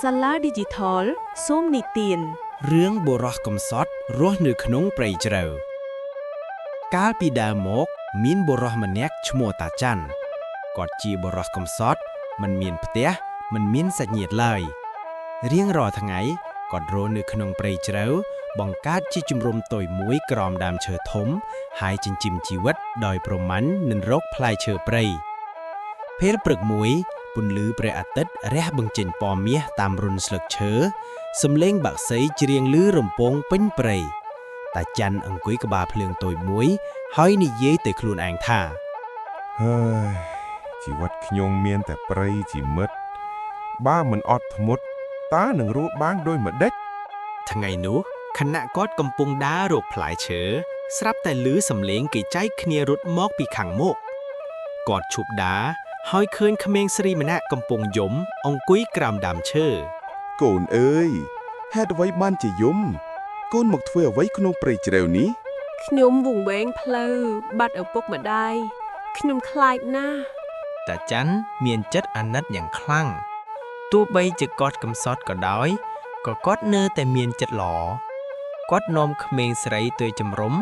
សាឡាឌីជីថលសូមនីតិនរឿងបុរសកំសត់រស់នៅក្នុងព្រៃជ្រៅកាលពីដើមមកមានបុរសម្នាក់ឈ្មោះតាច័ន្ទគាត់ជាបុរសកំសត់មិនមានផ្ទះមិនមានសាច់ញាតិឡើយរៀងរាល់ថ្ងៃគាត់រស់នៅក្នុងព្រៃជ្រៅបង្កើតជាជំរំតូចមួយក្រោមដើមឈើធំហើយចិញ្ចឹមជីវិតដោយប្រមាញ់នឹងរកផ្លែឈើព្រៃពេលព្រឹកមួយពន្លឺព្រះអាទិត្យរះបញ្ចេញពណ៌មាសតាមរុនស្លឹកឈើសំឡេងបក្សីច្រៀងឮរំពងពេញព្រៃតាច័ន្ទអង្គុយក្បាលភ្លើងតូចមួយហើយនិយាយទៅខ្លួនឯងថាហើយជីវិតខ្ញុំមានតែព្រៃជាមិត្តបើមិនអត់ធ្មត់តើនឹងរស់បានដូចម្ដេចថ្ងៃនោះខណៈគាត់កំពុងដើររកផ្លែឈើស្រាប់តែឮសំឡេងគេចែកគ្នារត់មកពីខាងមុខគាត់ឈប់ដើរហើយឃើញក្មេងស្រីម្នាក់កំពុងយំអង្គុយក្រោមដើមឈើកូនអើយហេតុអ្វីបានជាយំកូនមកធ្វើអ្វីក្នុងព្រៃជ្រៅនេះខ្ញុំវង្វេងផ្លូវបាត់ឪពុកម្ដាយខ្ញុំខ្លាចណាស់តាច័ន្ទមានចិត្តអាណិតយ៉ាងខ្លាំងទោះបីជាគាត់កំសត់ក៏ដោយក៏គាត់នៅតែមានចិត្តល្អគាត់នាំក្មេងស្រីទៅជំរំ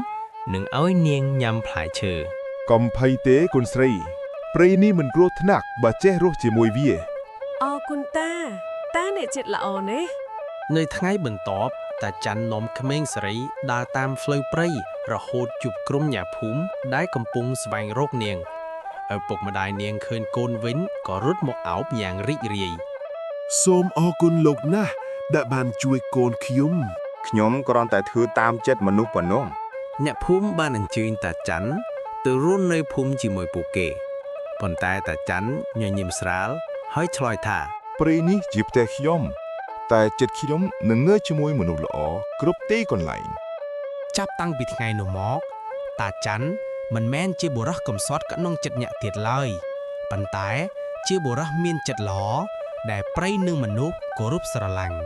និងឲ្យនាងញ៉ាំផ្លែឈើកុំភ័យទេកូនស្រីព្រៃនេះមិនគ្រោះថ្នាក់បើចេះរស់ជាមួយវាអរគុណតាអ្នកចិត្តល្អណាស់នៅថ្ងៃបន្ទាប់តាច័ន្ទនាំក្មេងស្រីដើរតាមផ្លូវព្រៃរហូតជួបក្រុមញ៉ាភូមិដែលកំពុងស្វែងរកនាងឪពុកម្ដាយនាងឃើញកូនវិញក៏រត់មកអោបយ៉ាងរីករាយសូមអរគុណលោកណាស់ដែលបានជួយកូនខ្ញុំគ្រាន់តែធ្វើតាមចិត្តមនុស្សប៉ុណ្ណោះអ្នកភូមិបានអញ្ជើញតាច័ន្ទទៅរស់នៅភូមិជាមួយពួកគេប៉ុន្តែតាច័ន្ទញញឹមស្រាលហើយឆ្លើយថាព្រៃនេះជាផ្ទះខ្ញុំតែចិត្តខ្ញុំនឹងនៅជាមួយមនុស្សល្អគ្រប់ទីកន្លែងចាប់តាំងពីថ្ងៃនោះមកតាច័ន្ទមិនមែនជាបុរសកំសត់ក្នុងចិត្តញាក់ទៀតឡើយប៉ុន្តែជាបុរសមានចិត្តល្អដែលព្រៃនិងមនុស្សគោរពស្រឡាញ់